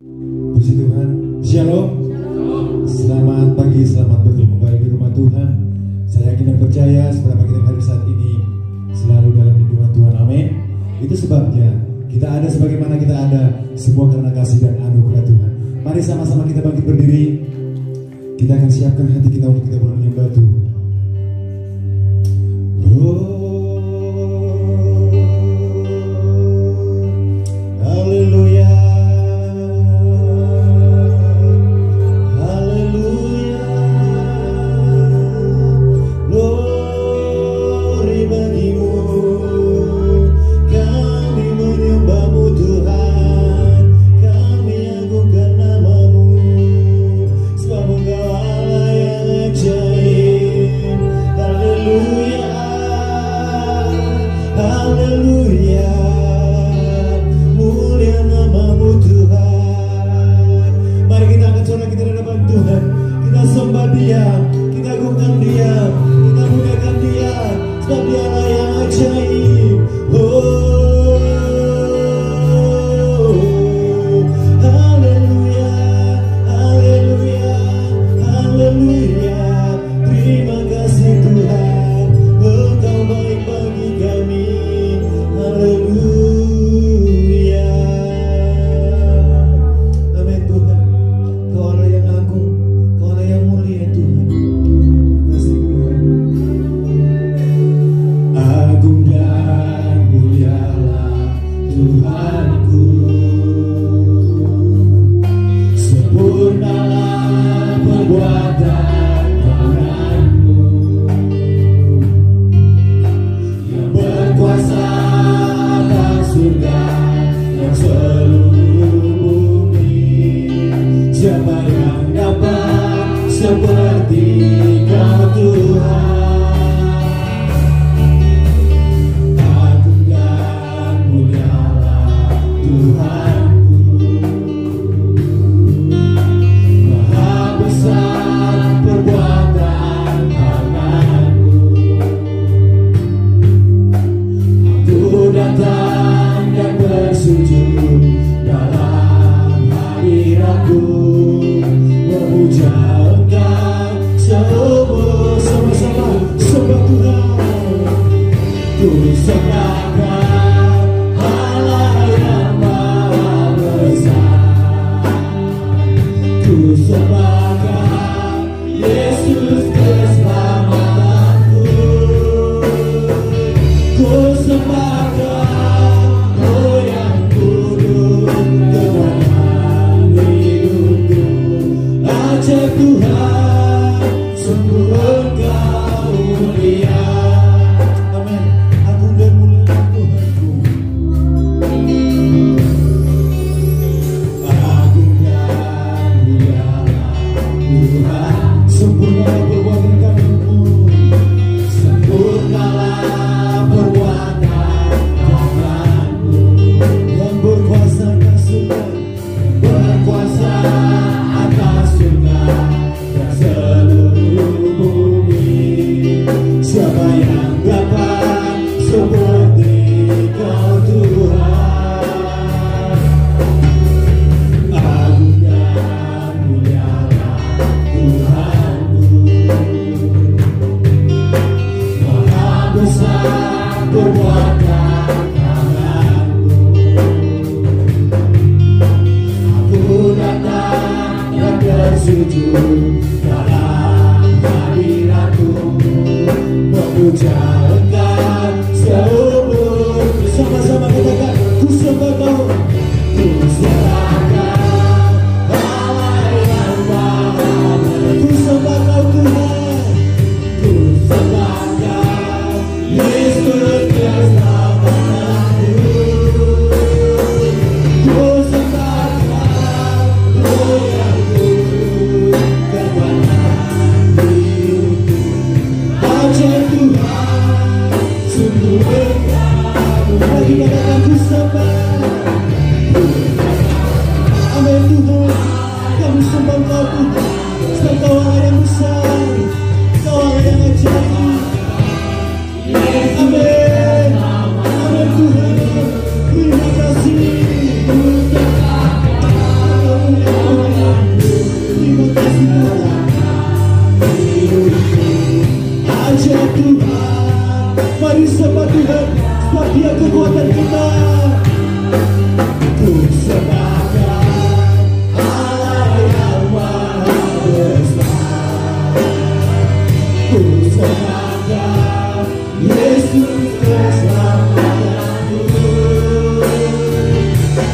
Puji Tuhan. Shalom. Selamat pagi, selamat bertemu kembali di rumah Tuhan. Saya yakin dan percaya seberapa kita hari saat ini selalu dalam lindungan Tuhan. Amin. Itu sebabnya kita ada sebagaimana kita ada, semua karena kasih dan anugerah Tuhan. Mari sama-sama kita bangkit berdiri. Kita akan siapkan hati kita untuk kita boleh menyembah Tuhan. Haleluya. Tuhan, sebab Dia kekuatan kita. Ku sembahkan Allah yang Maha Besar. Ku sembahkan Yesus keselamatanku.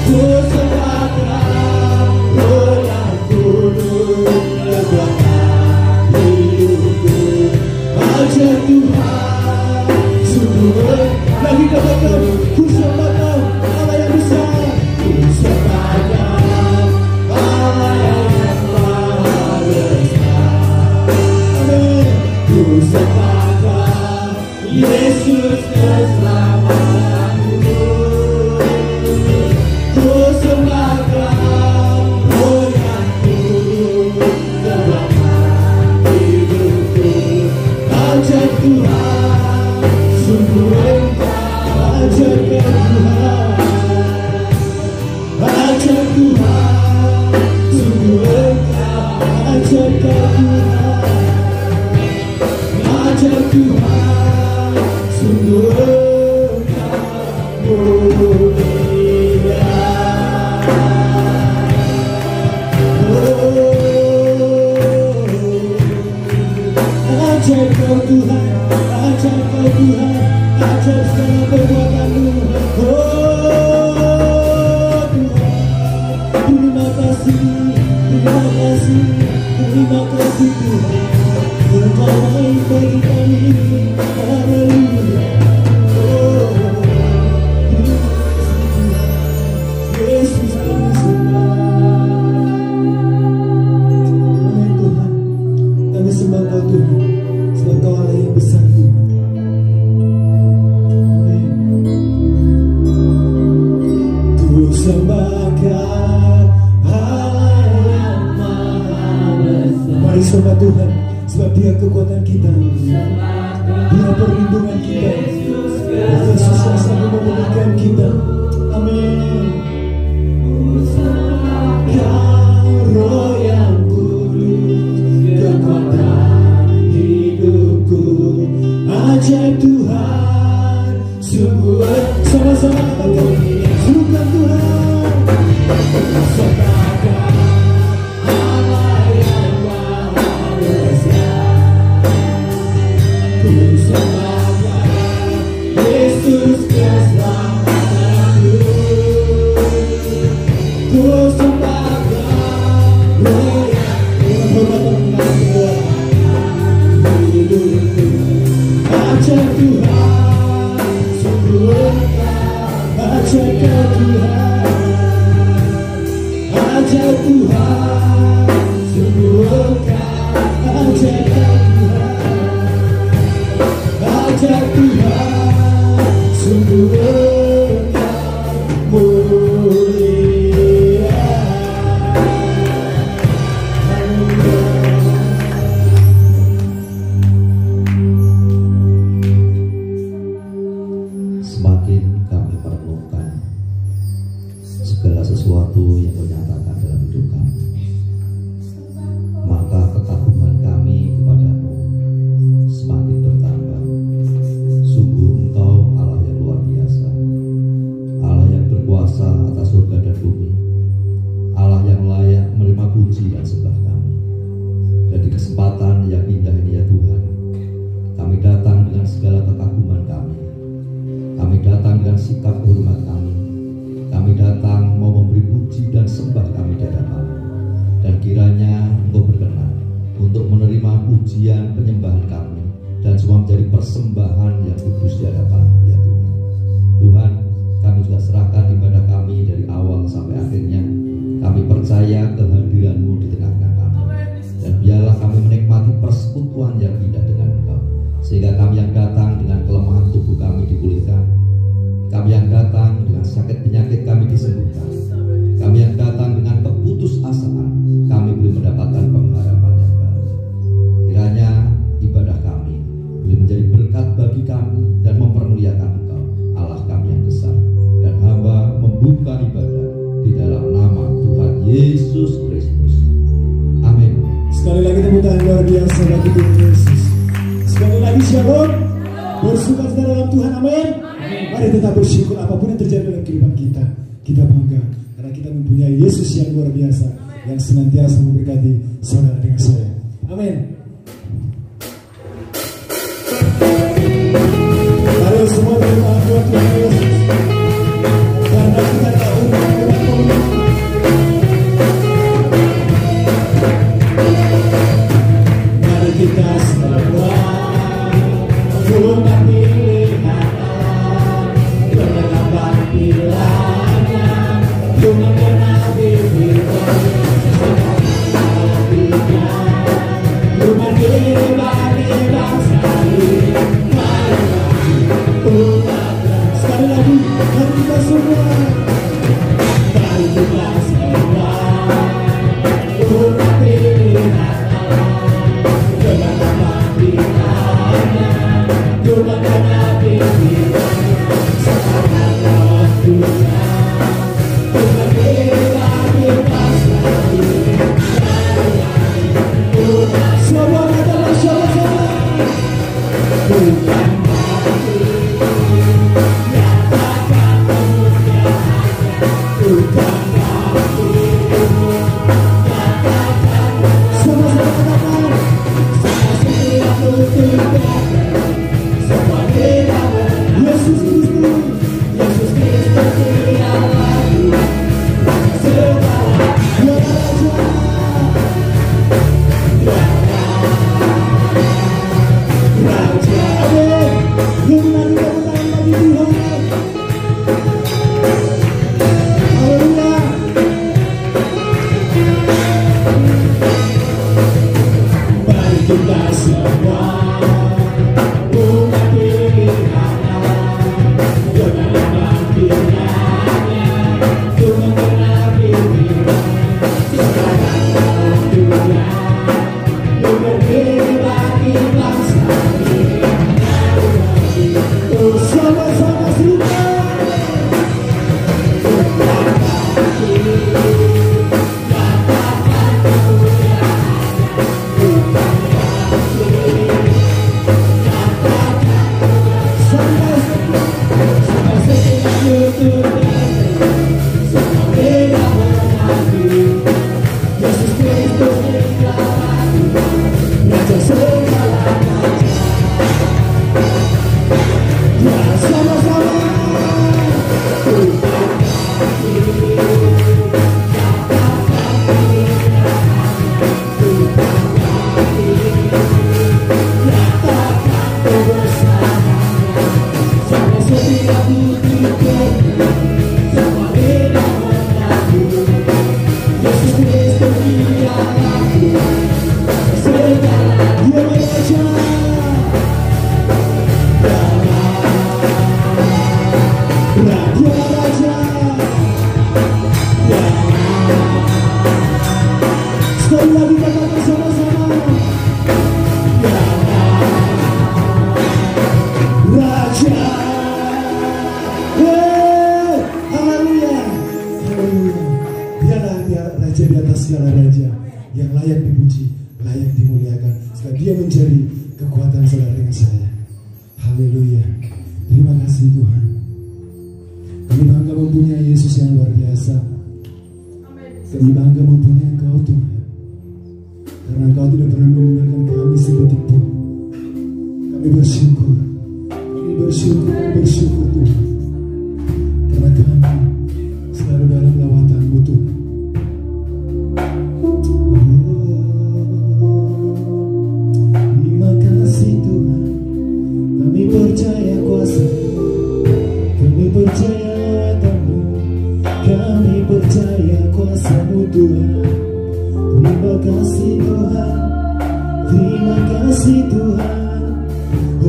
Ku sembahkan Roh yang Kudus kekuatan hidupku. Ajar Tuhan sungguh lagi katakan, ku sembahkan Allah yang besar. Ku sembahkan Allah yang Maha Besar. Amin. Ku sembahkan Yesus keselamatanku. Ku sembahkan Roh yang Kudus kekuatan hidupku. Ajar Tuhan sungguh Engkau, ajar Tuhan, ajar Tuhan sungguh Engkau, ajar Tuhan, ajar Tuhan sungguh Engkau mulia. Ajar Kau Tuhan, ajar Kau Tuhan, ajar segala perbuatanmu. Oh Tuhan, terima kasih, terima kasih, terima kasih Tuhan. Engkau baik bagi kami, haleluya. Oh, Yesus kami sembah. Amin Tuhan, kami sembah Kau Tuhan, sebab Kau Allah yang besar Tuhan. Amin. Ku sembahkan Allah yang Maha Besar. Mari sembah Tuhan, sebab Dia kekuatan kita, Dia perlindungan kita, Yesus yang selalu memulihkan kita. Amin. Roh yang Kudus kekuatan hidupku. Ajar Tuhan sungguh. Sama-sama katakan, serukan Tuhan. Sembahkan Allah yang Maha Besar. Ku sembahkan Yesus keselamatanku. Ku sembahkan Roh yang Kudus hidupku. Ajar Tuhan sungguh Engkau, ajar Tuhan, ajar Tuhan sungguh Engkau, ajar Tuhan, ajar Tuhan sungguh Engkau mulia. Semakin kami merenungkan segala sesuatu yang Kau nyatakan dalam hidup kami, maka kekaguman kami kepadamu semakin bertambah. Sungguh Engkau Allah yang luar biasa, Allah yang berkuasa atas surga dan bumi, Allah yang layak menerima puji dan sembah kami. Dan di kesempatan yang indah ini ya Tuhan, kami datang dengan segala kekaguman kami. Kami datang dengan sikap hormat kami. Kami datang mau memberi puji dan sembah kami di hadapan-Mu. Dan kiranya Engkau berkenan untuk menerima pujian penyembahan kami dan semua menjadi persembahan yang kudus di hadapan-Mu ya Tuhan. Tuhan, kami juga serahkan ibadah kami dari awal sampai akhirnya. Kami percaya kehadiran-Mu di tengah-tengah kami. Dan biarlah kami menikmati persekutuan yang indah dengan Engkau, sehingga kami yang datang dengan kelemahan tubuh kami dipulihkan, kami yang datang dengan sakit penyakit kami disembuhkan, kami yang datang dengan keputusasaan kami boleh mendapatkan pengharapan yang baru. Kiranya ibadah kami boleh menjadi berkat bagi kami dan mempermuliakan Engkau, Allah kami yang besar. Dan hamba membuka ibadah di dalam nama Tuhan Yesus Kristus. Amin. Sekali lagi tepuk tangan luar biasa bagi Tuhan Yesus. Sekali lagi shalom, bersuka kita dalam Tuhan, amin. Mari tetap bersyukur apapun yang terjadi dalam kehidupan kita. Kita bangga karena kita mempunyai Yesus yang luar biasa, yang senantiasa memberkati saudara dengan saya. Amin. Mari semua berdoa buat Tuhan Yesus, karena kita tahu mari kita semua umat pilihan Allah, mengenal pilihannya, mengenal bibirnya, umat bagi bangsa ini. Sekali lagi, mari kita semua, mari kita semua umat pilihan Allah, mengenal pilihannya, mengenal bibirnya, sekarang waktunya umat bagi bangsa ini. Semua kata bersama-sama, bukan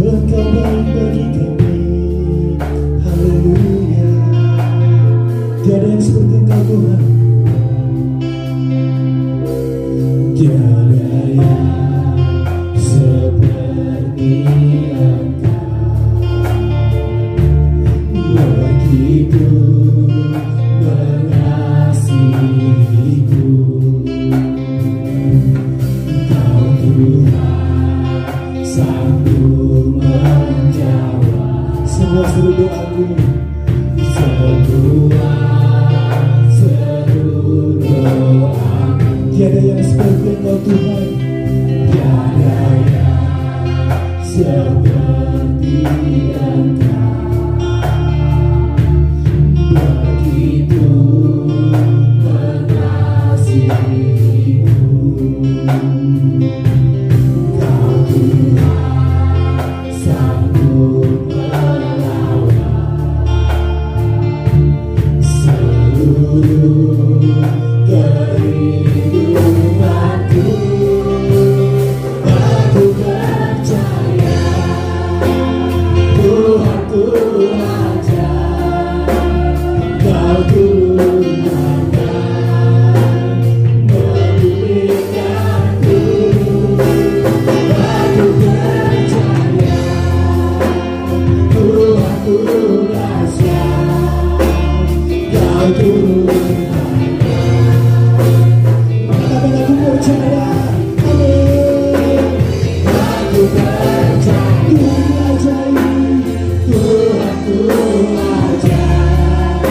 Engkau baik bagi kami. semua seluruh doaku, semua seluruh doaku. Tiada yang seperti Engkau Tuhan, tiada yang seperti Engkau. Begitu mengasihimu, Kau Tuhan sanggup melawan seluruh kehidupanku. Aku percaya Tuhanku aja, Kau Tuhan memulihkanku. Aku percaya Tuhanku dahsyat, Kau Tuhan. Katakan aku percaya, amin. Aku percaya Tuhanku ajaib, Tuhanku ajaib,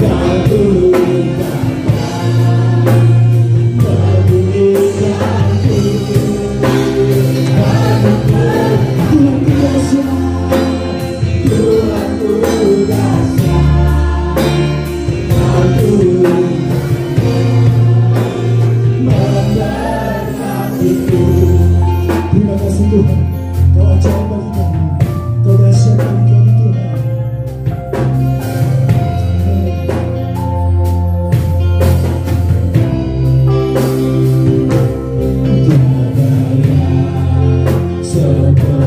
Kau Tuhan memulihkanku. Tuhanku dahsyat, Tuhanku dahsyat, Kau Tuhan memberkatiku. Terima kasih Tuhan, Kau ajaib bagi kami, Kau dahsyat bagi kami Tuhan. Tiada yang seperti Engkau,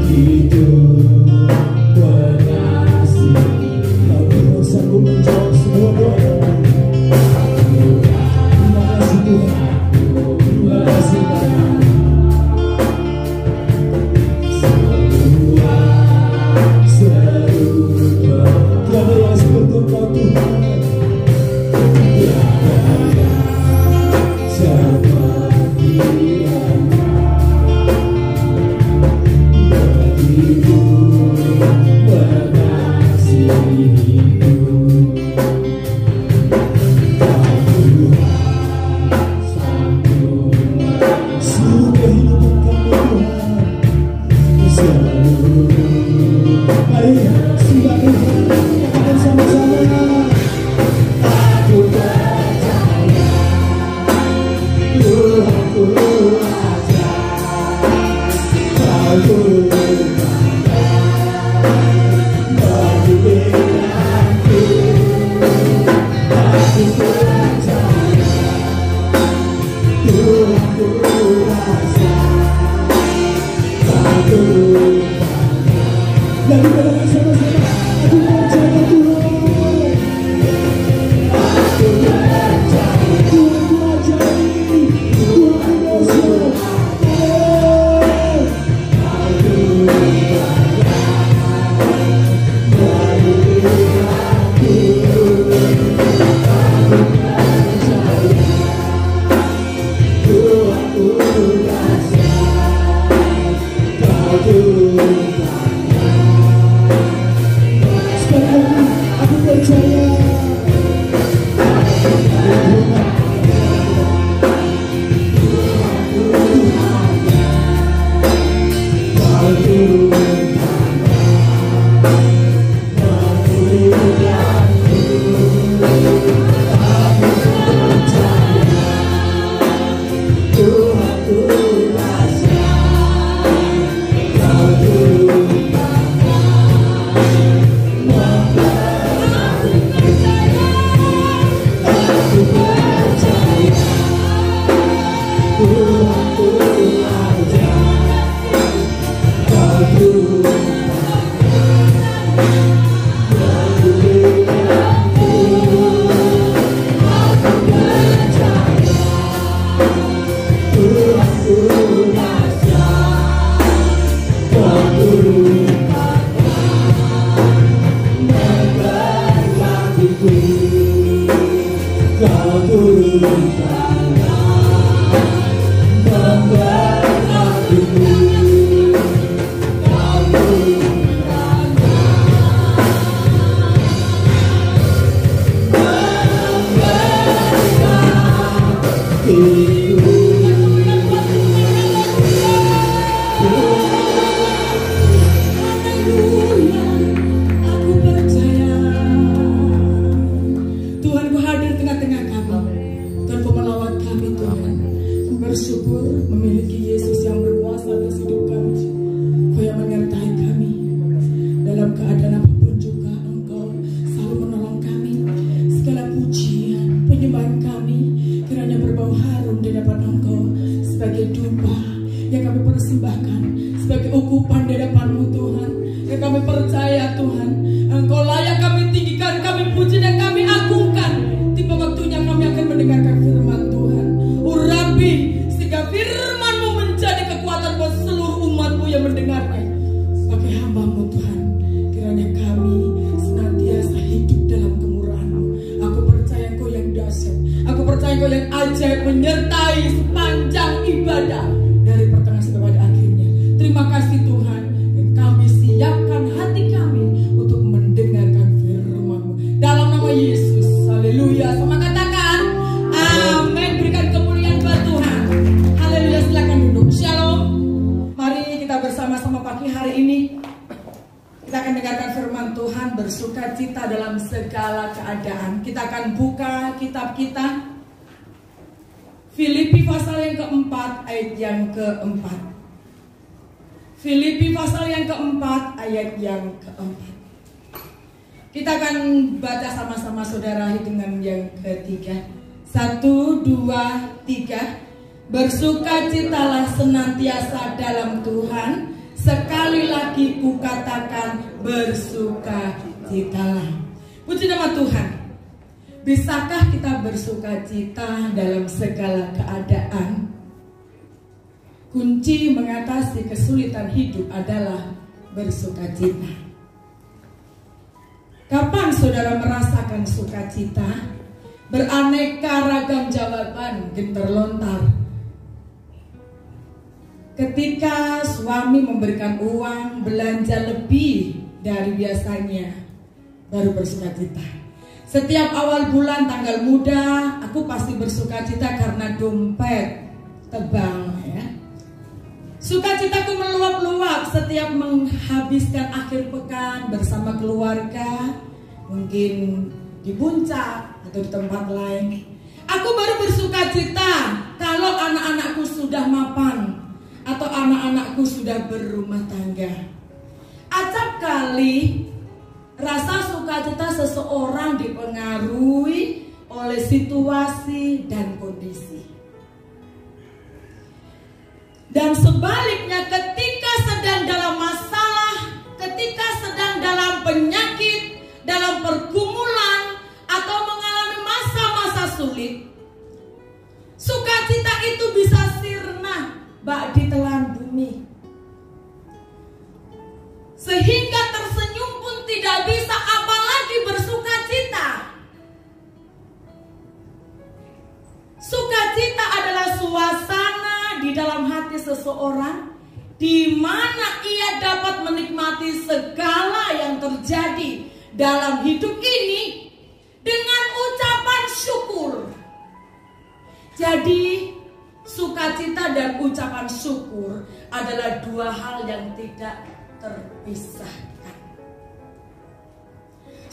begitu mengasihi. Kau Tuhan sanggup menjawab semua doa. Terima kasih Tuhan, terima kasih Tuhan. Semua seluruh doa. Tiada yang seperti Engkau Tuhan, tiada yang seperti Engkau. Begitu mengasihiku, Kau Tuhan sanggup seluruh kehidupan kami Tuhan. Mari sembah Tuhan, katakan sama-sama. Aku percaya Tuhanku ajaib, Kau Tuhan memulihkanku. Aku percaya Tuhanku dahsyat, Kau Tuhan. Lalu katakan sama-sama, aku percaya Tuhan. Aku percaya Tuhanku ajaib, Tuhanku dahsyat, Kau Tuhan keadaan apapun juga Engkau selalu menolong kami. Segala pujian, penyembahan kami kiranya berbau harum di hadapan Engkau sebagai dupa yang kami persembahkan, sebagai ukupan di hadapan-Mu Tuhan. Yang kami percaya Tuhan, Engkau layak kami tinggikan, kami puji dan kami agungkan. Tiba waktunya kami akan mendengarkan firman Tuhan. Urapi sehingga firman-Mu menjadi kekuatan buat seluruh umat-Mu yang mendengarnya. Sebagai hamba-Mu Tuhan, kiranya kami senantiasa hidup dalam kemurahan-Mu. Aku percaya Engkau yang dahsyat, aku percaya Engkau yang ajaib menyertai sepanjang ibadah dari pertengahan sampai pada akhirnya. Terima kasih Tuhan, dan kami siapkan hati kami untuk mendengarkan firman-Mu dalam nama Yesus. Haleluya. Sama katakan amin. Berikan kemuliaan buat Tuhan. Haleluya. Silakan duduk. Shalom. Mari kita bersama-sama pagi hari ini kita akan dengarkan firman Tuhan, bersukacita dalam segala keadaan. Kita akan buka kitab kita Filipi pasal yang keempat ayat yang keempat. Filipi pasal yang keempat ayat yang keempat. Kita akan baca sama-sama saudara dengan yang ketiga. 1, 2, 3. Bersukacitalah senantiasa dalam Tuhan. Sekali lagi kukatakan bersukacitalah. Puji nama Tuhan. Bisakah kita bersukacita dalam segala keadaan? Kunci mengatasi kesulitan hidup adalah bersukacita. Kapan saudara merasakan sukacita? Beraneka ragam jawaban mungkin terlontar. Ketika suami memberikan uang belanja lebih dari biasanya, baru bersukacita. Setiap awal bulan tanggal muda, aku pasti bersukacita karena dompet tebal ya. Sukacitaku meluap-luap setiap menghabiskan akhir pekan bersama keluarga, mungkin di puncak atau di tempat lain. Aku baru bersukacita kalau anak-anakku sudah mapan atau anak-anakku sudah berumah tangga. Acap kali rasa sukacita seseorang dipengaruhi oleh situasi dan kondisi. Dan sebaliknya, ketika sedang dalam masalah, ketika sedang dalam penyakit, dalam pergumulan, atau mengalami masa-masa sulit, sukacita itu bisa sirna bak ditelan bumi. Sehingga tersenyum pun tidak bisa, apalagi bersukacita. Sukacita adalah suasana di dalam hati seseorang di mana ia dapat menikmati segala yang terjadi dalam hidup ini dengan ucapan syukur. Jadi sukacita dan ucapan syukur adalah dua hal yang tidak terpisahkan.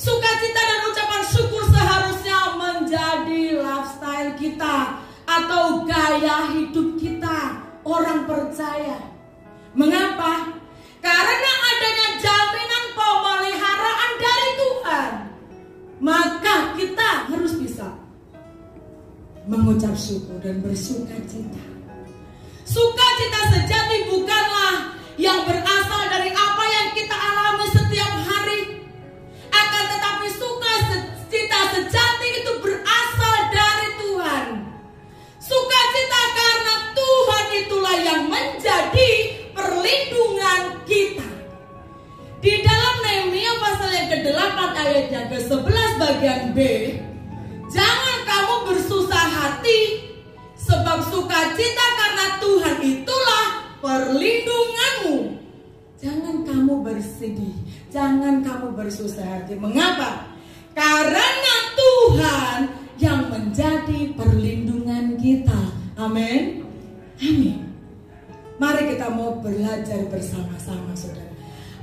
Sukacita dan ucapan syukur seharusnya menjadi lifestyle kita atau gaya hidup kita orang percaya. Mengapa? Karena adanya jaminan pemeliharaan dari Tuhan. Maka kita harus bisa mengucap syukur dan bersukacita. Sukacita sejati bukanlah yang berasal dari apa yang kita alami setiap hari. Akan tetapi sukacita sejati itu berasal dari Tuhan. Sukacita karena Tuhan itulah yang menjadi perlindungan kita. Di dalam Nehemia pasal yang ke-8 ayat yang ke-11 bagian B, jangan kamu bersusah hati, sebab sukacita karena Tuhan itulah perlindunganmu. Jangan kamu bersedih, jangan kamu bersusah hati. Mengapa? Karena Tuhan yang menjadi perlindungan kita. Amin. Amin. Mari kita mau belajar bersama-sama saudara.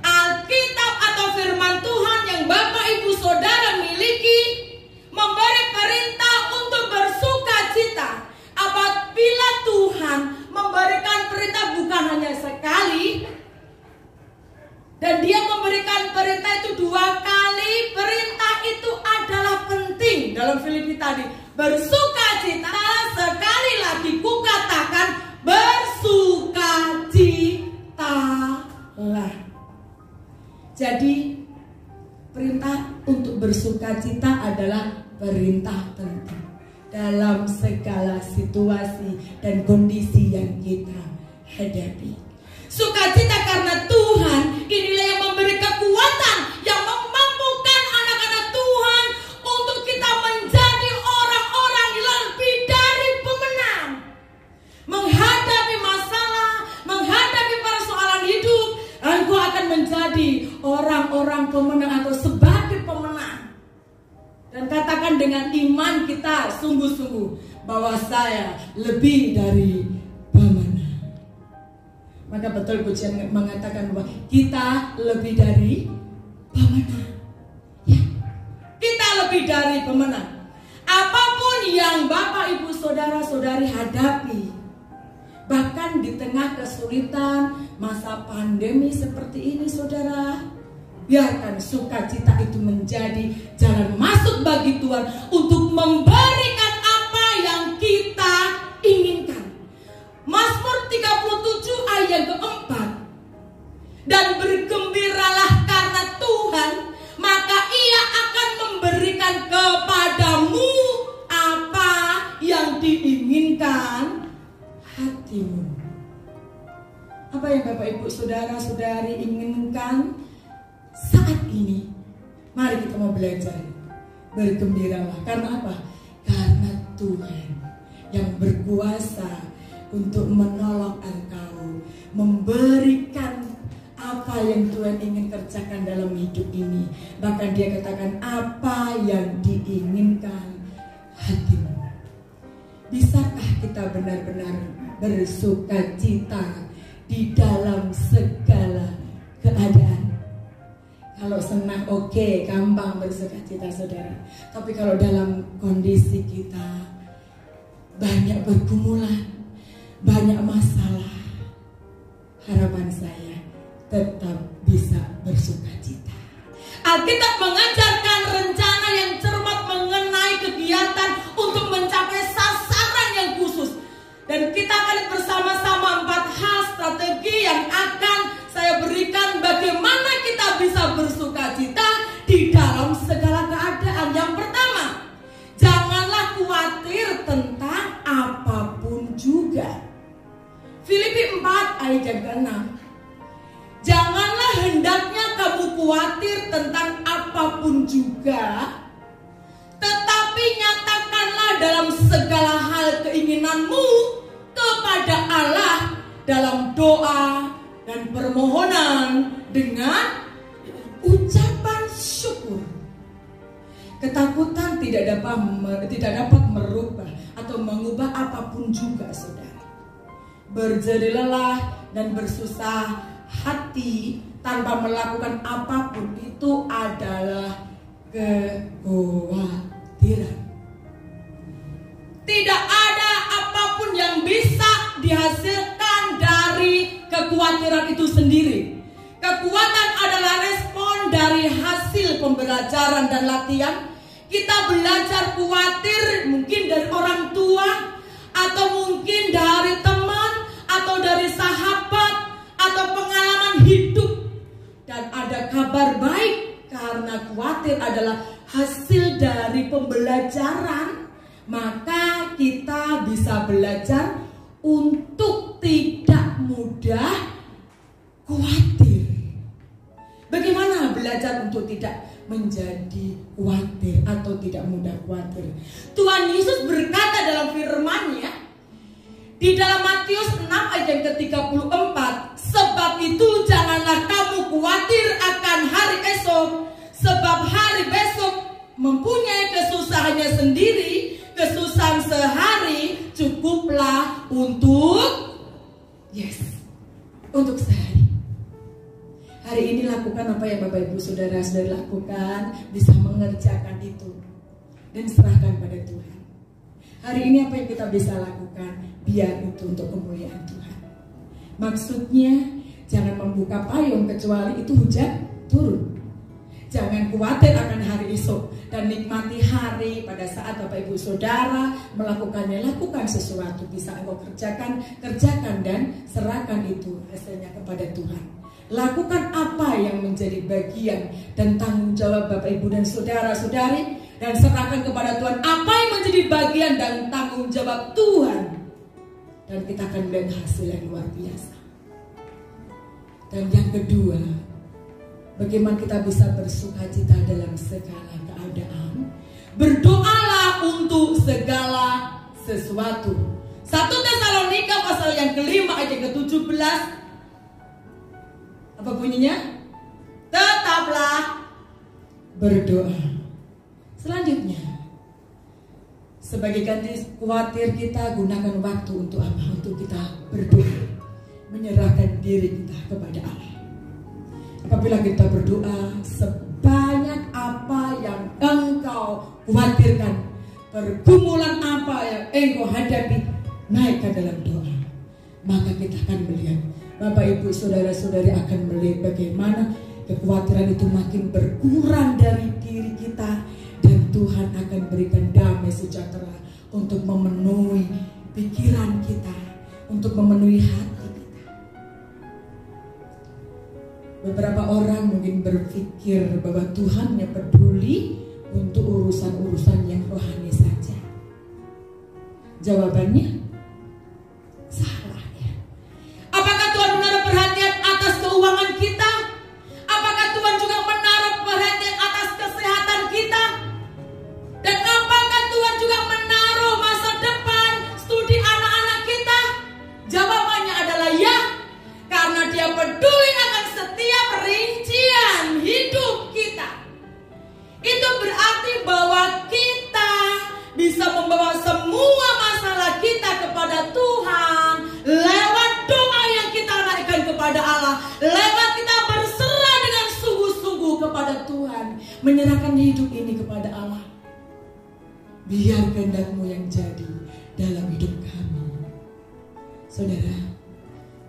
Alkitab atau firman Tuhan yang Bapak Ibu Saudara miliki memberi perintah untuk bersukacita. Apabila Tuhan memberikan perintah bukan hanya sekali dan Dan dia memberikan perintah itu 2 kali. Perintah itu adalah penting dalam Filipi tadi. Bersukacita, sekali lagi kukatakan bersukacitalah. Jadi perintah untuk bersukacita adalah perintah penting dalam segala situasi dan kondisi yang kita hadapi. Sukacita karena Tuhan inilah yang memberi kekuatan, yang memampukan anak-anak Tuhan untuk kita menjadi orang-orang lebih dari pemenang. Menghadapi masalah, menghadapi persoalan hidup, engkau akan menjadi orang-orang pemenang atau sebagai pemenang. Dan katakan dengan iman kita sungguh-sungguh bahwa saya lebih dari pemenang. Maka betul pujian mengatakan bahwa kita lebih dari pemenang. Ya, kita lebih dari pemenang. Apapun yang Bapak, Ibu, Saudara-saudari hadapi, bahkan di tengah kesulitan masa pandemi seperti ini, saudara, biarkan sukacita itu menjadi jalan masuk bagi Tuhan untuk memberikan apa yang kita inginkan. Mazmur 37 ayat yang keempat. Dan bergembiralah karena Tuhan, maka Ia akan memberikan kepadamu apa yang diinginkan hatimu. Apa yang Bapak, Ibu, Saudara-saudari inginkan saat ini? Mari kita mau belajar. Bergembiralah. Karena apa? Karena Tuhan yang berkuasa untuk menolong engkau, memberikan apa yang Tuhan ingin kerjakan dalam hidup ini. Bahkan dia katakan apa yang diinginkan hatimu. Bisakah kita benar-benar bersukacita di dalam segala keadaan? Kalau senang oke, gampang bersukacita, saudara. Tapi kalau dalam kondisi kita banyak pergumulan, banyak masalah, harapan saya tetap bisa bersukacita. Alkitab mengajarkan rencana yang cermat mengenai kegiatan untuk mencapai sasaran yang khusus. Dan kita akan bersama-sama 4 hal strategi yang akan saya berikan bagaimana kita bisa bersukacita di dalam segala keadaan. Yang pertama, janganlah khawatir tentang apapun juga. Filipi 4 ayat yang ke-6. Janganlah hendaknya kamu khawatir tentang apapun juga, tetapi nyatakanlah dalam segala hal keinginanmu kepada Allah dalam doa dan permohonan dengan ucapan syukur. Ketakutan tidak dapat merubah atau mengubah apapun juga, saudara. Berjeri lelah dan bersusah hati tanpa melakukan apapun itu adalah kekhawatiran. Tidak ada apapun yang bisa dihasilkan dari kekhawatiran itu sendiri. Kekuatan adalah respon dari hasil pembelajaran dan latihan. Kita belajar khawatir mungkin dari orang tua, atau mungkin dari teman, atau dari sahabat, atau pengalaman hidup. Dan ada kabar baik, karena khawatir adalah hasil dari pembelajaran, maka kita bisa belajar untuk tidak mudah khawatir. Bagaimana belajar untuk tidak menjadi khawatir atau tidak mudah khawatir? Tuhan Yesus berkata dalam firman-Nya di dalam Matius 6 ayat yang ke-34, sebab itu janganlah kamu khawatir akan hari esok, sebab hari besok mempunyai kesusahannya sendiri. Kesusahan sehari cukuplah untuk sehari. Hari ini lakukan apa yang Bapak, Ibu, Saudara-saudari lakukan, bisa mengerjakan itu dan serahkan pada Tuhan. Hari ini apa yang kita bisa lakukan, biar itu untuk kemuliaan Tuhan. Maksudnya Jangan membuka payung kecuali itu hujan turun. Jangan khawatir akan hari esok dan nikmati hari pada saat Bapak Ibu Saudara melakukannya. Lakukan sesuatu, bisa engkau kerjakan dan serahkan itu hasilnya kepada Tuhan. Lakukan apa yang menjadi bagian dan tanggung jawab Bapak Ibu dan saudara-saudari, dan serahkan kepada Tuhan apa yang menjadi bagian dan tanggung jawab Tuhan, dan kita akan melihat hasil yang luar biasa. Dan yang kedua, bagaimana kita bisa bersuka cita dalam segala keadaan? Berdoalah untuk segala sesuatu. 1 Tesalonika pasal yang kelima ayat ke-17. Apa bunyinya? Tetaplah berdoa. Selanjutnya, sebagai ganti khawatir kita, gunakan waktu untuk apa? Untuk kita berdoa, menyerahkan diri kita kepada Allah. Apabila kita berdoa, sebanyak apa yang engkau khawatirkan, pergumulan apa yang engkau hadapi, naikkan dalam doa. Maka kita akan melihat, Bapak Ibu Saudara-saudari akan melihat bagaimana kekhawatiran itu makin berkurang dari diri kita, dan Tuhan akan berikan damai sejahtera untuk memenuhi pikiran kita, untuk memenuhi hati kita. Beberapa orang mungkin berpikir bahwa Tuhan hanya peduli untuk urusan-urusan yang rohani saja. Jawabannya salah ya. Apakah Tuhan menaruh perhatian atas keuangan kita? Apakah Tuhan juga menaruh perhatian atas kesehatan kita? Dan apakah Tuhan juga menaruh masa depan studi anak-anak kita? Jawabannya adalah ya. Karena Dia peduli akan setiap rincian hidup kita. Itu berarti bahwa kita bisa membawa semua masalah kita kepada Tuhan lewat doa yang kita naikkan kepada Allah, lewat kita berserah dengan sungguh-sungguh kepada Tuhan, menyerahkan hidup ini kepada Allah. Biar kehendak-Mu yang jadi dalam hidup kami. Saudara,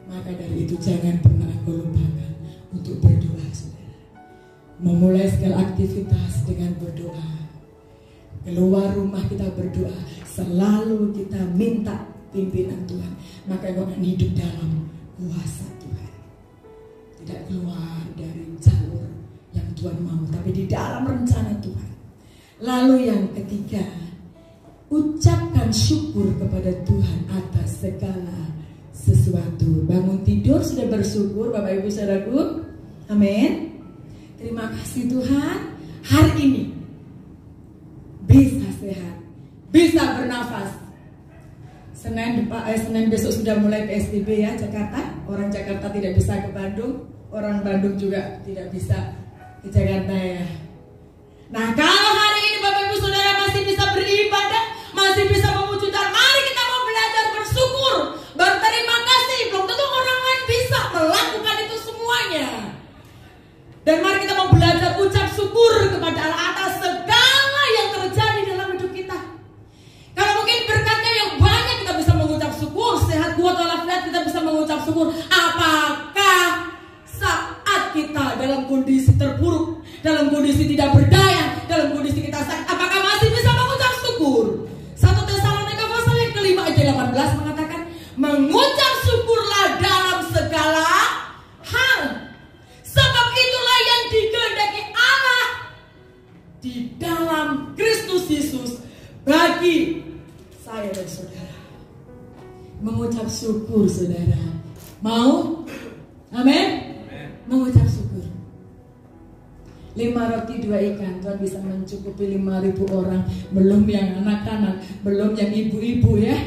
maka dari itu jangan pernah engkau lupakan untuk berdoa, saudara. Memulai segala aktivitas dengan berdoa. Keluar rumah kita berdoa, selalu kita minta pimpinan Tuhan. Maka engkau akan hidup dalam kuasa Tuhan. Tidak keluar dari jalur yang Tuhan mau, tapi di dalam rencana Tuhan. Lalu yang ketiga, ucapkan syukur kepada Tuhan atas segala sesuatu. Bangun tidur sudah bersyukur, Bapak Ibu Saudaraku. Amin. Terima kasih Tuhan, hari ini bisa sehat, bisa bernafas. Senin besok sudah mulai PSBB ya Jakarta. Orang Jakarta tidak bisa ke Bandung, orang Bandung juga tidak bisa ke Jakarta ya. Nah, kalau hari ini Bapak Ibu Saudara masih bisa beribadah, masih bisa memuji Tuhan, mari kita mau belajar bersyukur, berterima kasih. Belum tentu orang lain bisa melakukan itu semuanya. Dan mari kita mau belajar ucap syukur kepada Allah atas segala yang terjadi dalam hidup kita. Kalau mungkin berkatnya yang banyak kita bisa mengucap syukur, sehat kuat walafiat kita bisa mengucap syukur. Apakah saat kita dalam kondisi terpuruk, dalam kondisi tidak berdaya, dalam kondisi kita sakit, apakah masih bisa mengucap syukur? 1 Tesalonika pasal yang kelima ayat 18 mengatakan, mengucap syukurlah dalam segala hal, sebab itulah yang dikehendaki Allah di dalam Kristus Yesus bagi saya dan saudara. Mengucap syukur, saudara. Mau? Amin? Mengucap syukur. 5 roti 2 ikan, Tuhan bisa mencukupi 5.000 orang. Belum yang anak-anak, belum yang ibu-ibu ya.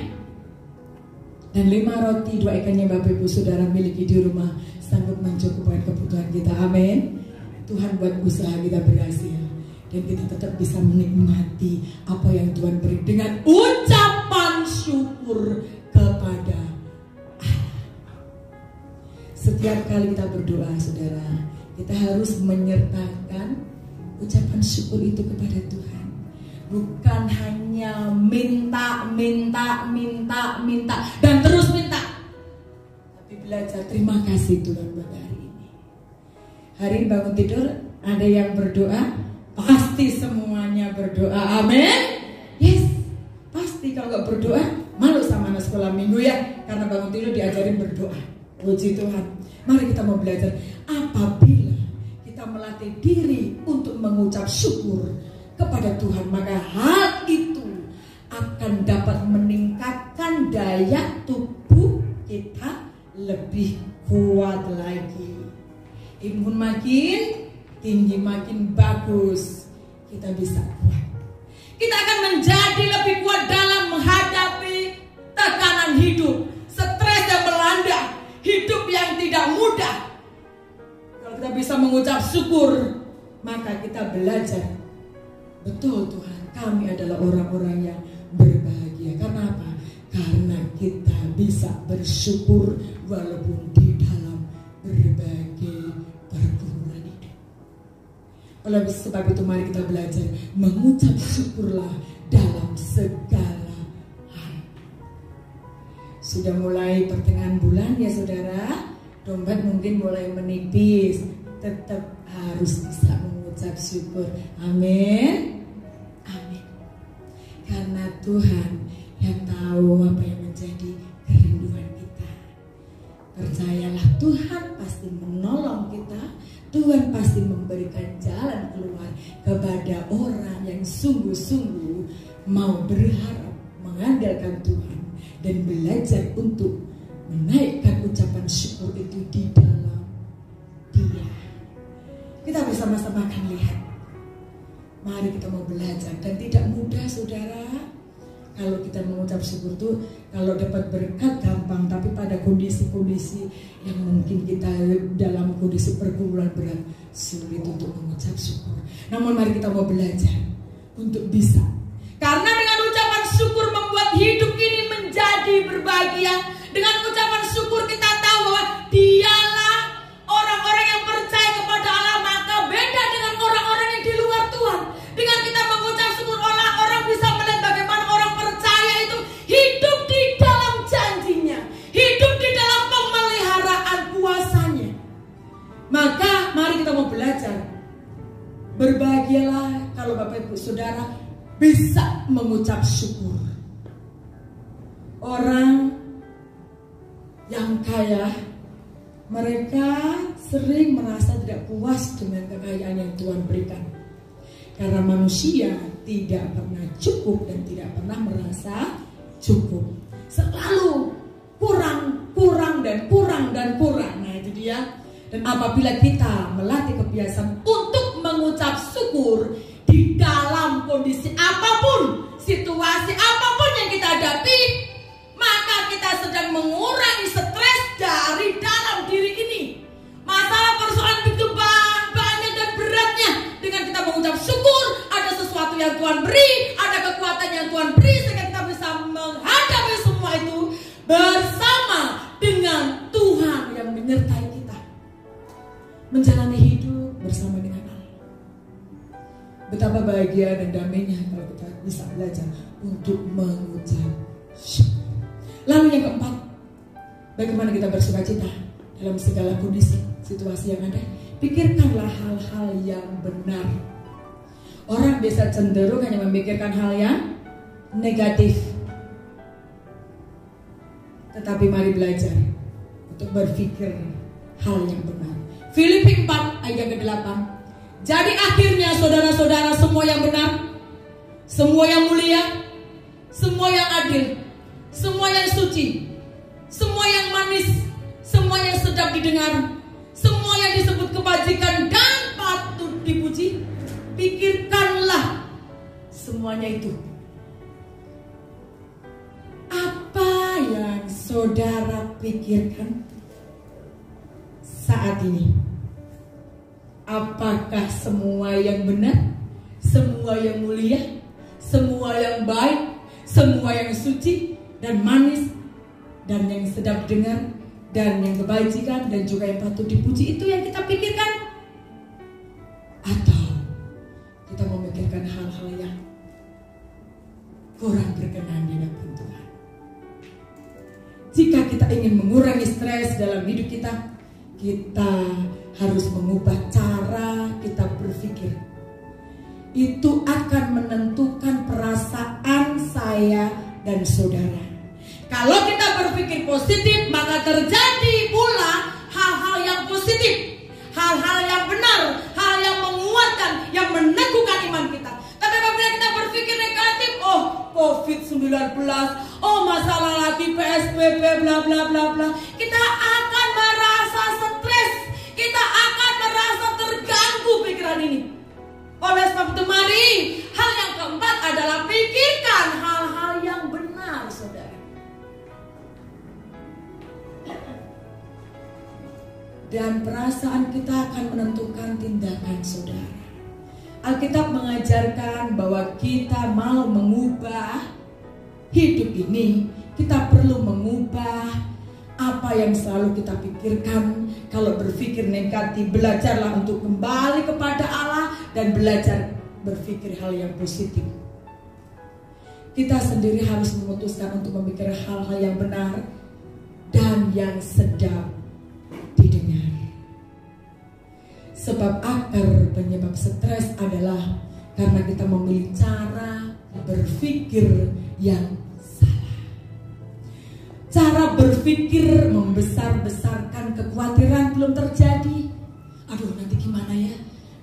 Dan 5 roti 2 ikan yang Bapak Ibu Saudara miliki di rumah sanggup mencukupkan kebutuhan kita. Amin. Tuhan buat usaha kita berhasil, dan kita tetap bisa menikmati apa yang Tuhan beri dengan ucapan syukur kepada Allah. Setiap kali kita berdoa, saudara, kita harus menyertakan ucapan syukur itu kepada Tuhan. Bukan hanya minta dan terus minta, Tapi belajar terima kasih Tuhan buat hari ini. Hari ini bangun tidur ada yang berdoa, pasti semuanya berdoa. Amin. Yes, pasti kalau nggak berdoa malu sama anak sekolah minggu ya, karena bangun tidur diajarin berdoa. Puji Tuhan. Mari kita mau belajar. Apabila kita melatih diri untuk mengucap syukur kepada Tuhan, maka hal itu akan dapat meningkatkan daya tubuh kita lebih kuat lagi. Imun makin tinggi makin bagus, kita bisa kuat. Kita akan menjadi lebih kuat dalam menghadapi tekanan hidup, stres yang melanda, hidup yang tidak mudah. Kalau kita bisa mengucap syukur, maka kita belajar. Betul Tuhan, kami adalah orang-orang yang berbahagia. Karena apa? Karena kita bisa bersyukur walaupun di dalam berbagai pergumulan hidup. Oleh sebab itu mari kita belajar mengucap syukurlah dalam segala hal. Sudah mulai pertengahan bulan ya saudara, dompet mungkin mulai menipis, tetap harus bisa mengucap syukur. Amin. Amin. Karena Tuhan yang tahu apa yang menjadi kerinduan kita. Percayalah, Tuhan pasti menolong kita. Tuhan pasti memberikan jalan keluar kepada orang yang sungguh-sungguh mau berharap mengandalkan Tuhan dan belajar untuk menaikkan ucapan syukur itu di dalam Dia. Kita bersama-sama akan lihat. Mari kita mau belajar, dan tidak mudah saudara. Kalau kita mengucap syukur itu, kalau dapat berkat gampang, tapi pada kondisi-kondisi yang mungkin kita dalam kondisi pergumulan berat, sulit untuk mengucap syukur. Namun mari kita mau belajar untuk bisa. Karena dengan ucapan syukur membuat hidup ini menjadi berbahagia. Dengan ucapan syukur kita tahu bahwa Dialah orang-orang yang percaya kepada Allah, maka beda dengan orang-orang yang di luar Tuhan. Dengan kita mengucap syukur, orang bisa melihat bagaimana orang percaya itu hidup di dalam janjinya, hidup di dalam pemeliharaan kuasanya. Maka mari kita mau belajar. Berbahagialah kalau Bapak Ibu Saudara bisa mengucap syukur. Orang yang kaya, mereka sering merasa tidak puas dengan kekayaan yang Tuhan berikan. Karena manusia tidak pernah cukup dan tidak pernah merasa cukup. Selalu kurang dan kurang. Nah itu dia. Dan apabila kita melatih kebiasaan untuk mengucap syukur di dalam kondisi apapun, situasi apapun yang kita hadapi, maka kita sedang mengurangi stres dari dalam diri ini. Masalah persoalan begitu banyak dan beratnya, dengan kita mengucap syukur, ada sesuatu yang Tuhan beri, ada kekuatan yang Tuhan beri, sehingga kita bisa menghadapi semua itu bersama dengan Tuhan yang menyertai kita, menjalani hidup bersama dengan Allah. Betapa bahagia dan damainya kalau kita bisa belajar untuk mengucap syukur. Lalu yang keempat, bagaimana kita bersukacita dalam segala kondisi, situasi yang ada. Pikirkanlah hal-hal yang benar. Orang biasa cenderung hanya memikirkan hal yang negatif. Tetapi mari belajar untuk berpikir hal yang benar. Filipi 4 ayat ke-8. Jadi akhirnya saudara-saudara, semua yang benar, semua yang mulia, semua yang adil, semua yang suci, semua yang manis, semua yang sedap didengar, semua yang disebut kebajikan dan patut dipuji, pikirkanlah semuanya itu. Apa yang saudara pikirkan saat ini? Apakah semua yang benar, semua yang mulia, semua yang baik, semua yang suci dan manis, dan yang sedap dengar, dan yang kebajikan, dan juga yang patut dipuji, itu yang kita pikirkan? Atau kita memikirkan hal-hal yang kurang berkenan di hadapan Tuhan? Jika kita ingin ingin mengurangi stres dalam hidup kita, kita harus mengubah cara kita berpikir. Itu akan menentukan perasaan saya dan saudara. Kalau kita berpikir positif, maka terjadi pula hal-hal yang positif, hal-hal yang benar, hal yang menguatkan, yang meneguhkan iman kita. Tapi apabila kita berpikir negatif, oh COVID-19, oh masalah lagi PSBB, bla bla bla bla, kita akan merasa stres, kita akan merasa terganggu pikiran ini. Oleh sebab itu mari, hal yang keempat adalah pikirkan hal-hal yang benar, saudara. Dan perasaan kita akan menentukan tindakan saudara. Alkitab mengajarkan bahwa kita mau mengubah hidup ini, kita perlu mengubah apa yang selalu kita pikirkan. Kalau berpikir negatif, belajarlah untuk kembali kepada Allah dan belajar berpikir hal yang positif. Kita sendiri harus memutuskan untuk memikir hal-hal yang benar dan yang sedap didengar. Sebab akar penyebab stres adalah karena kita memilih cara berpikir yang salah. Cara berpikir membesar-besarkan kekhawatiran belum terjadi. Aduh, nanti gimana ya?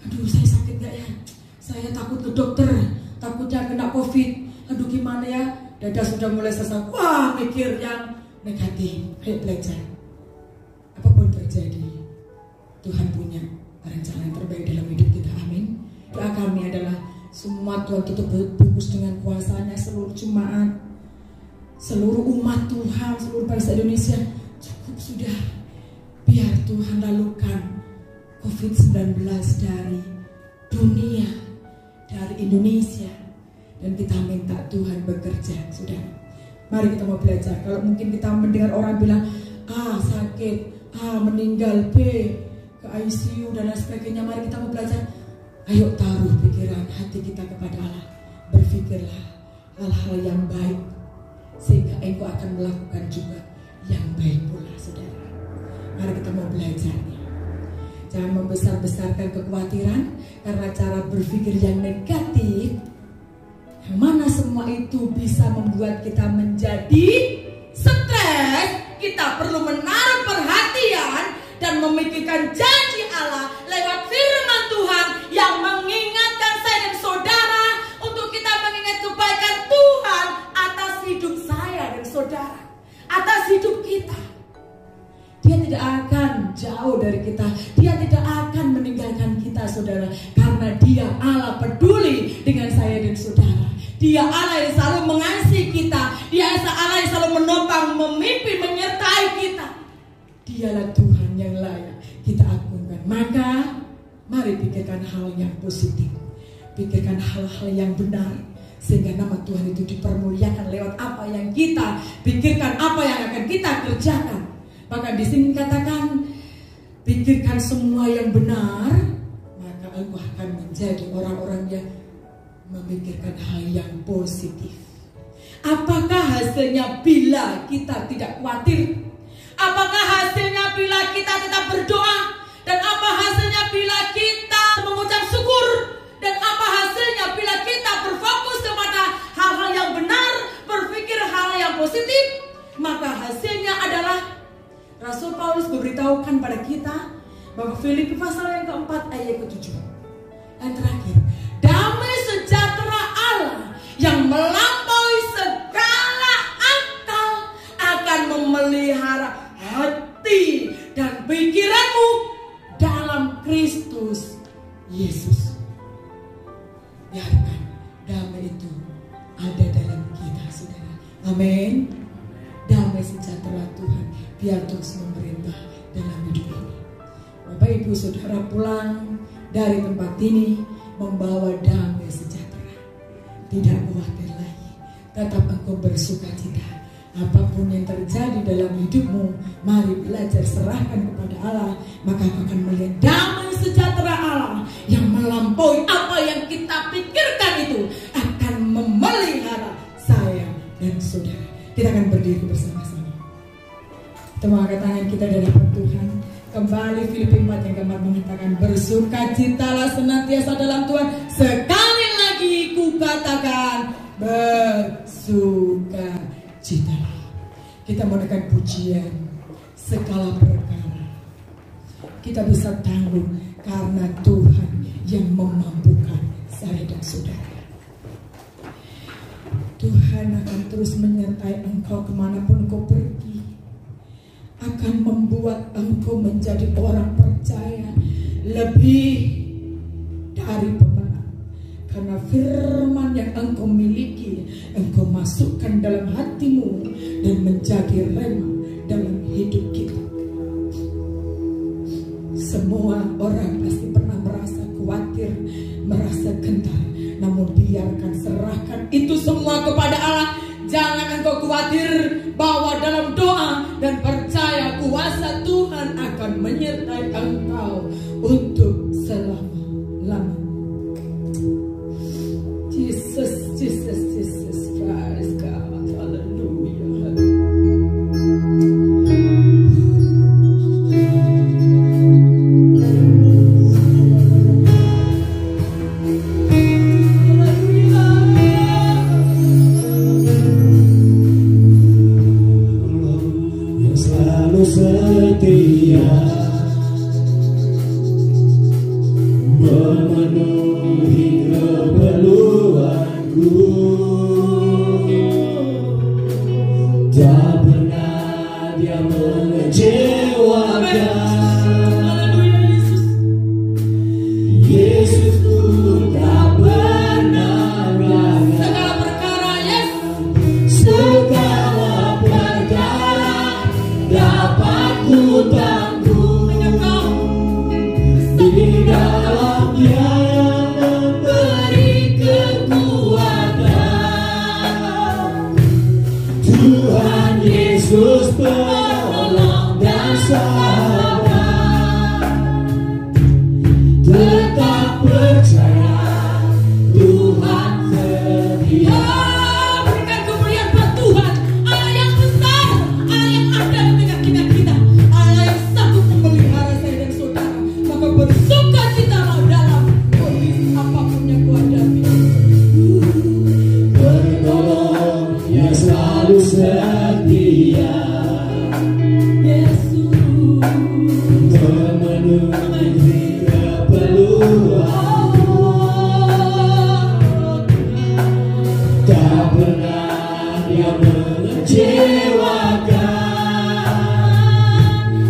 Aduh, saya sakit gak ya? Saya takut ke dokter, takutnya kena COVID. Aduh, gimana ya? Dada sudah mulai sesak. Wah, mikir yang negatif. Ayo belajar. Apapun terjadi, Tuhan punya rencana yang terbaik dalam hidup kita. Amin. Doa kami adalah semua Tuhan tutup bungkus dengan kuasanya, seluruh jemaat, seluruh umat Tuhan, seluruh bangsa Indonesia. Cukup sudah, biar Tuhan lalukan COVID-19 dari dunia, dari Indonesia, dan kita minta Tuhan bekerja. Sudah, mari kita mau belajar. Kalau mungkin kita mendengar orang bilang sakit, meninggal, ke ICU dan lain sebagainya, mari kita mau belajar. Ayo taruh pikiran hati kita kepada Allah. Berpikirlah hal-hal yang baik, sehingga engkau akan melakukan juga yang baik pula, saudara. Mari kita mau belajar. Jangan membesar-besarkan kekhawatiran, karena cara berpikir yang negatif, yang mana semua itu bisa membuat kita menjadi stres. Kita perlu menaruh perhatian dan memikirkan janji Allah lewat firman Tuhan yang mengingatkan saya dan saudara untuk kita mengingat kebaikan Tuhan atas hidup saya dan saudara, atas hidup kita. Dia tidak akan jauh dari kita, dia tidak akan meninggalkan kita, saudara, karena dia Allah peduli dengan saya dan saudara. Dia Allah yang selalu mengasihi kita, dia Allah yang selalu menopang, memimpin, menyertai kita. Dialah Tuhan yang layak kita agungkan. Maka mari pikirkan hal yang positif, pikirkan hal-hal yang benar, sehingga nama Tuhan itu dipermuliakan lewat apa yang kita pikirkan, apa yang akan kita kerjakan. Maka di sini katakan, pikirkan semua yang benar, maka engkau akan menjadi orang-orang yang memikirkan hal yang positif. Apakah hasilnya bila kita tidak khawatir? Apakah hasilnya bila kita tetap berdoa? Dan apa hasilnya bila kita mengucap syukur? Dan apa hasilnya bila kita berfokus kepada hal-hal yang benar, berpikir hal yang positif? Maka hasilnya adalah Rasul Paulus memberitahukan pada kita bahwa Filipi pasal yang keempat ayat ke-7. Yang terakhir, damai sejahtera Allah yang melampaui segala akal akan memelihara hati dan pikiranmu dalam Kristus Yesus. Biarkan damai itu ada dalam kita, saudara. Amin. Damai sejahtera Tuhan biar terus memerintah dalam hidup ini. Bapak Ibu Saudara pulang dari tempat ini membawa damai sejahtera. Tidak khawatir lagi, tetap engkau bersuka cita. Apapun yang terjadi dalam hidupmu, mari belajar serahkan kepada Allah. Maka kau akan melihat damai sejahtera Allah yang melampaui apa yang kita pikirkan itu akan memelihara saya dan saudara. Kita akan berdiri bersama-sama. Kita mengangkat tangan kita dari Tuhan. Kembali Filipi 4 yang keempat mengatakan, bersukacitalah senantiasa dalam Tuhan. Sekali lagi ku katakan, bersukacitalah. Kita menekan pujian segala perkara. Kita bisa tangguh karena Tuhan yang memampukan saya dan saudara. Tuhan akan terus menyertai engkau kemanapun engkau pergi. Akan membuat engkau menjadi orang percaya lebih dari pemenang. Karena firman yang engkau miliki, engkau masukkan dalam hatimu dan menjadi rema dalam hidup kita. Semua orang pasti pernah merasa khawatir, merasa gentar. Namun biarkan, serahkan itu semua kepada Allah. Jangan engkau khawatir, bawa dalam doa dan percaya kuasa Tuhan akan menyertai engkau untuk selama-lamanya. Jesus, Jesus, Jesus, praise God, hallelujah. Setia memenuhi keperluanku, tak pernah dia mengecewakan. Yesusku tak pernah gagal. Segala perkara, Yesus. Segala perkara dapat ku tangguh di dalam-Nya yang memberi kekuatan. Tuhan Yesus penolong dan sahabat, tetap percaya Tuhan setia. Berikan kemuliaan buat Tuhan, Allah yang besar, Allah yang ada di tengah-tengah kita, Allah yang sanggup memelihara saya dan saudara. Maka bersukacitalah dalam kondisi apapun yang kau hadapi. Penolong yang selalu setia, Yesus memenuhi keperluanku, tak pernah dia mengecewakan.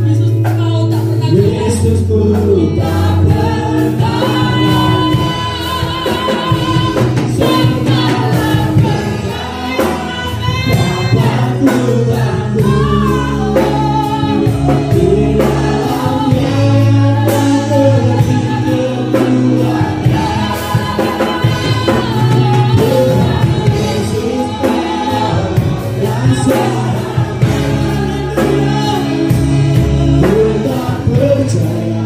Yesus, kau tak pernah Yesusku tak pernah segala perkara dapat ku tangguh di dalam-Nya yang memberi kekuatan. Tuhan Yesus penolong dan sahabat, tetap percaya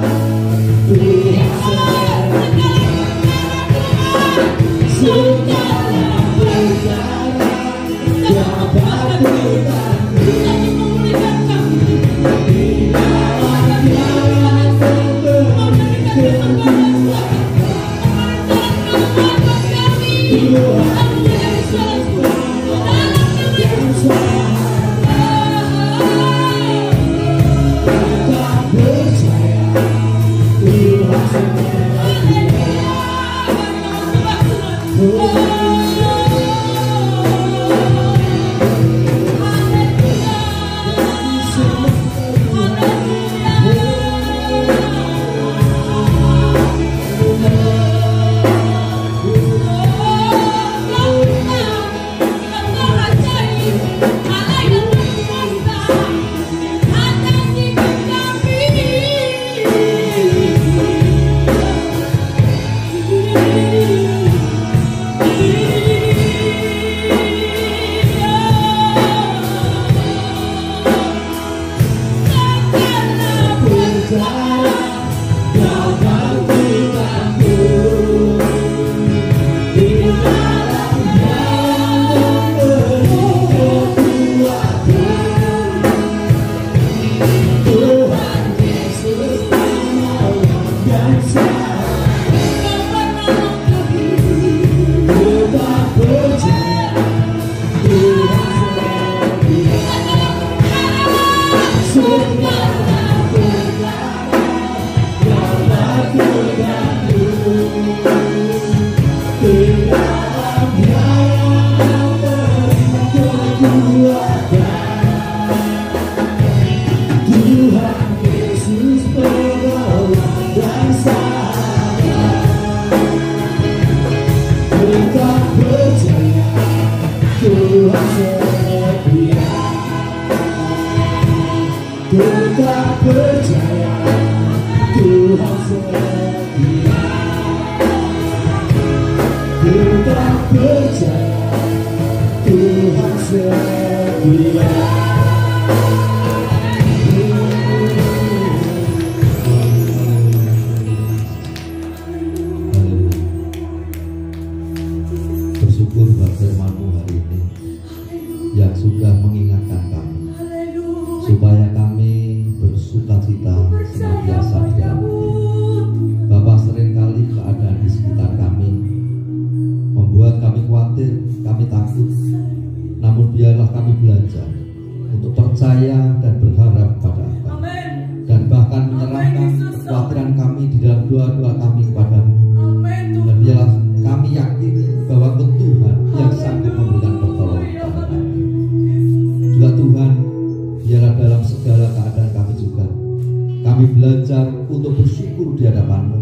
untuk bersyukur di hadapan-Mu,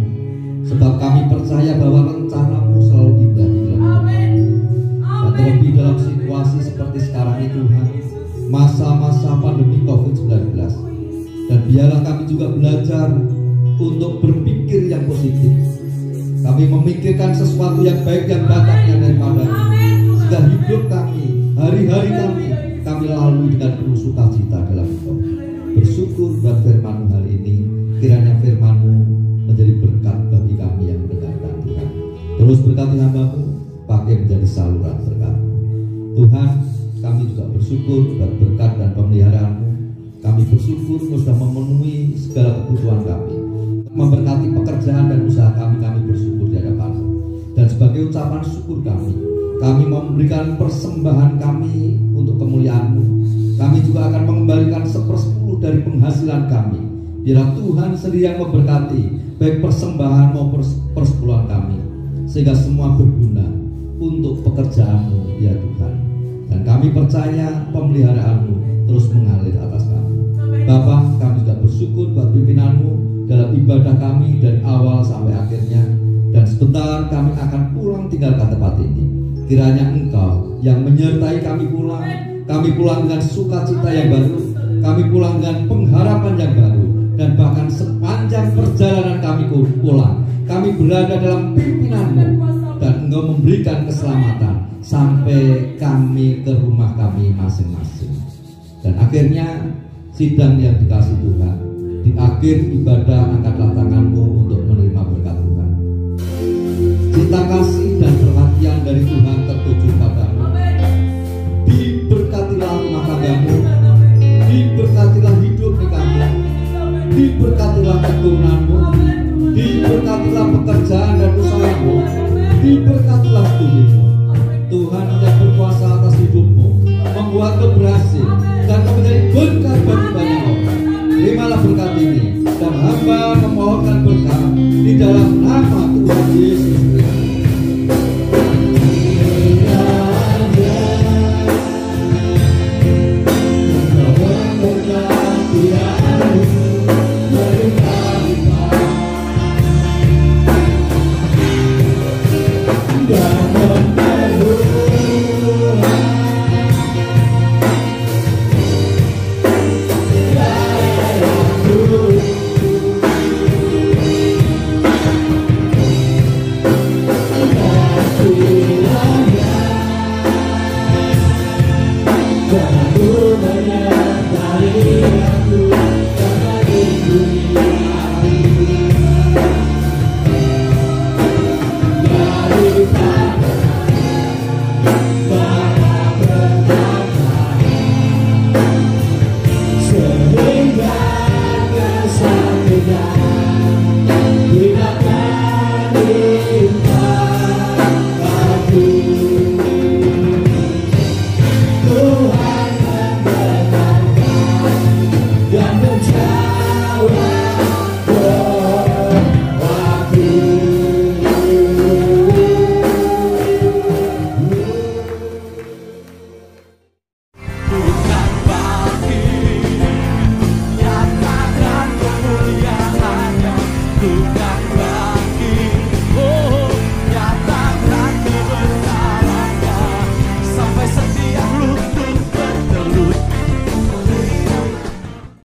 sebab kami percaya bahwa rencana-Mu selalu indah di dalam hidup kami. Dan terlebih dalam situasi seperti sekarang ini Tuhan, masa-masa pandemi COVID-19, dan biarlah kami juga belajar untuk berpikir yang positif. Kami memikirkan sesuatu yang baik yang datangnya daripada-Mu, sehingga hidup kami, hari-hari kami lalui dengan penuh sukacita dalam Engkau. Bersyukur buat firman-Mu hari ini, kiranya firman-Mu menjadi berkat bagi kami yang mendengarkan Tuhan. Terus berkati hamba-Mu, pakai menjadi saluran berkat. Tuhan, kami juga bersyukur buat berkat dan pemeliharaan-Mu. Kami bersyukur Engkau sudah memenuhi segala kebutuhan kami, memberkati pekerjaan dan usaha kami bersyukur di hadapan-Mu. Dan sebagai ucapan syukur kami memberikan persembahan kami untuk kemuliaan-Mu. Kami juga akan mengembalikan 1/10 dari penghasilan kami. Biarlah Tuhan sendiri yang memberkati baik persembahan maupun persepuluhan kami, sehingga semua berguna untuk pekerjaan-Mu ya Tuhan. Dan kami percaya pemeliharaan-Mu terus mengalir atas kami. Bapa, kami juga bersyukur buat pimpinan-Mu dalam ibadah kami dari awal sampai akhirnya. Dan sebentar kami akan pulang tinggalkan tempat ini. Kiranya Engkau yang menyertai kami pulang dengan sukacita yang baru, kami pulang dengan pengharapan yang baru, dan bahkan sepanjang perjalanan kami pulang, kami berada dalam pimpinan-Mu, dan Engkau memberikan keselamatan sampai kami ke rumah kami masing-masing. Dan akhirnya sidang yang dikasih Tuhan, di akhir ibadah angkatlah tangan-Mu untuk menerima berkat Tuhan. Cinta kasih dan perhatian dari Tuhan tertuju padamu. Diberkatilah rumah tanggamu, diberkatilah hidup kamu, diberkatilah keturunanmu, diberkatilah pekerjaan dan usahamu, diberkatilah studimu. Tuhan yang berkuasa atas hidupmu, membuatmu berhasil dan menjadi berkat bagi banyak orang. Terimalah berkat ini, dan hamba memohonkan berkat di dalam nama Tuhan Yesus Kristus. Bukan